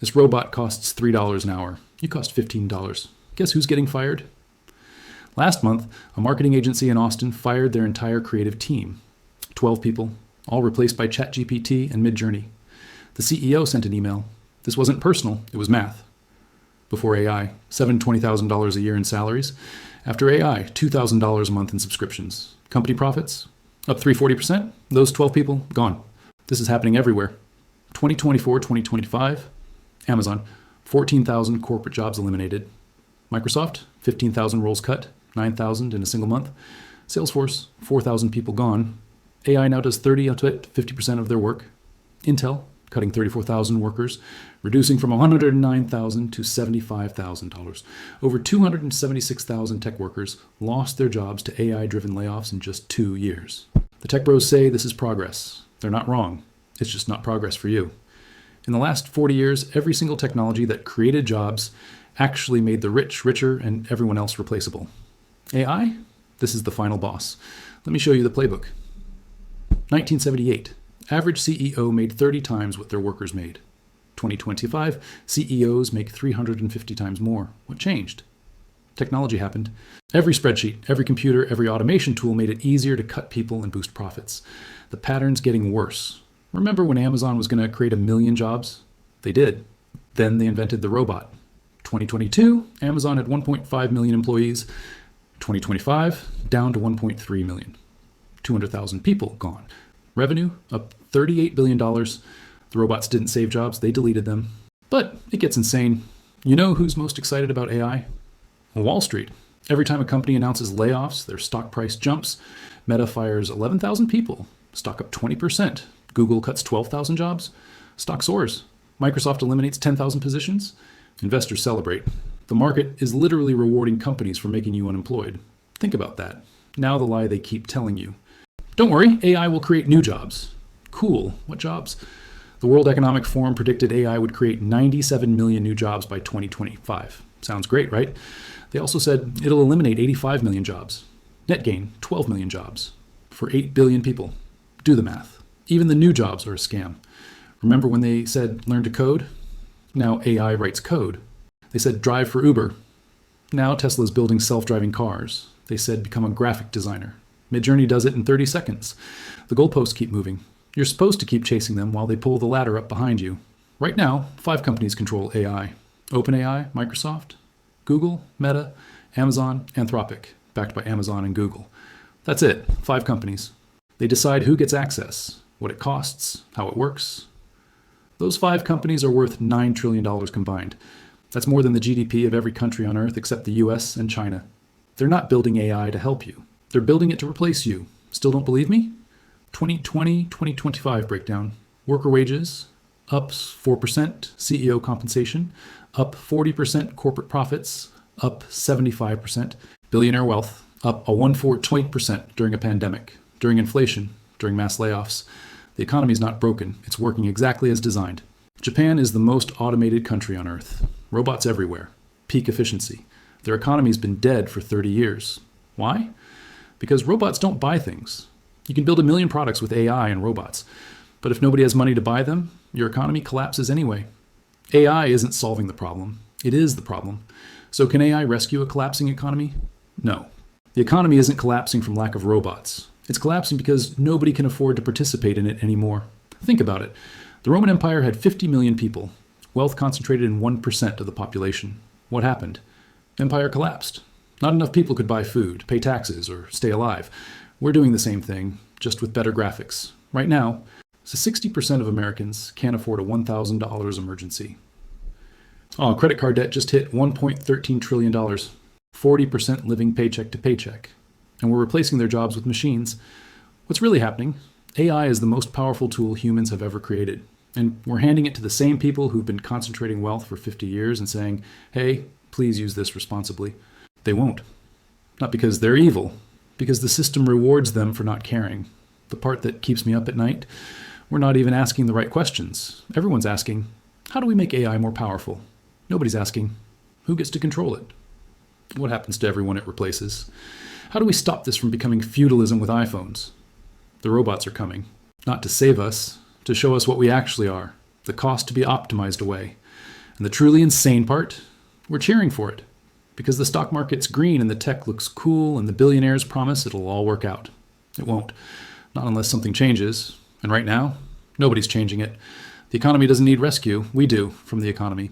This robot costs $3 an hour. You cost $15. Guess who's getting fired? Last month, a marketing agency in Austin fired their entire creative team. 12 people, all replaced by ChatGPT and Midjourney. The CEO sent an email. This wasn't personal, it was math. Before AI, $720,000 a year in salaries. After AI, $2,000 a month in subscriptions. Company profits? Up 340%. Those 12 people, gone. This is happening everywhere. 2024, 2025, Amazon, 14,000 corporate jobs eliminated. Microsoft, 15,000 roles cut, 9,000 in a single month. Salesforce, 4,000 people gone. AI now does 30 to 50% of their work. Intel, cutting 34,000 workers, reducing from $109,000 to $75,000. Over 276,000 tech workers lost their jobs to AI-driven layoffs in just 2 years. The tech bros say this is progress. They're not wrong. It's just not progress for you. In the last 40 years, every single technology that created jobs actually made the rich richer and everyone else replaceable. AI? This is the final boss. Let me show you the playbook. 1978. Average CEO made 30 times what their workers made. 2025, CEOs make 350 times more. What changed? Technology happened. Every spreadsheet, every computer, every automation tool made it easier to cut people and boost profits. The pattern's getting worse. Remember when Amazon was going to create 1 million jobs? They did. Then they invented the robot. 2022, Amazon had 1.5 million employees. 2025, down to 1.3 million. 200,000 people gone. Revenue up $38 billion. The robots didn't save jobs, they deleted them. But it gets insane. You know who's most excited about AI? Wall Street. Every time a company announces layoffs, their stock price jumps. Meta fires 11,000 people. Stock up 20%. Google cuts 12,000 jobs. Stock soars. Microsoft eliminates 10,000 positions. Investors celebrate. The market is literally rewarding companies for making you unemployed. Think about that. Now the lie they keep telling you. Don't worry, AI will create new jobs. Cool. What jobs? The World Economic Forum predicted AI would create 97 million new jobs by 2025. Sounds great, right? They also said it'll eliminate 85 million jobs. Net gain, 12 million jobs. For 8 billion people. Do the math. Even the new jobs are a scam. Remember when they said learn to code? Now AI writes code. They said drive for Uber. Now Tesla's building self-driving cars. They said become a graphic designer. Midjourney does it in 30 seconds. The goalposts keep moving. You're supposed to keep chasing them while they pull the ladder up behind you. Right now, 5 companies control AI. OpenAI, Microsoft, Google, Meta, Amazon, Anthropic, backed by Amazon and Google. That's it, 5 companies. They decide who gets access, what it costs, how it works. Those 5 companies are worth $9 trillion combined. That's more than the GDP of every country on Earth except the US and China. They're not building AI to help you. They're building it to replace you. Still don't believe me? 2020-2025 breakdown. Worker wages, up 4%. CEO compensation, up 40%. Corporate profits, up 75%. Billionaire wealth, up a 1/4% during a pandemic, during inflation, during mass layoffs. The economy is not broken. It's working exactly as designed. Japan is the most automated country on Earth. Robots everywhere. Peak efficiency. Their economy's been dead for 30 years. Why? Because robots don't buy things. You can build 1 million products with AI and robots. But if nobody has money to buy them, your economy collapses anyway. AI isn't solving the problem. It is the problem. So can AI rescue a collapsing economy? No. The economy isn't collapsing from lack of robots. It's collapsing because nobody can afford to participate in it anymore. Think about it. The Roman Empire had 50 million people. Wealth concentrated in 1% of the population. What happened? Empire collapsed. Not enough people could buy food, pay taxes, or stay alive. We're doing the same thing, just with better graphics. Right now, 60% of Americans can't afford a $1,000 emergency. Oh, credit card debt just hit $1.13 trillion. 40% living paycheck to paycheck. And we're replacing their jobs with machines. What's really happening? AI is the most powerful tool humans have ever created. And we're handing it to the same people who've been concentrating wealth for 50 years and saying, hey, please use this responsibly. They won't. Not because they're evil, because the system rewards them for not caring. The part that keeps me up at night, we're not even asking the right questions. Everyone's asking, how do we make AI more powerful? Nobody's asking, who gets to control it? What happens to everyone it replaces? How do we stop this from becoming feudalism with iPhones? The robots are coming, not to save us, to show us what we actually are, the cost to be optimized away. And the truly insane part, we're cheering for it. Because the stock market's green and the tech looks cool and the billionaires promise it'll all work out. It won't. Not unless something changes. And right now, nobody's changing it. The economy doesn't need rescue. We do, from the economy.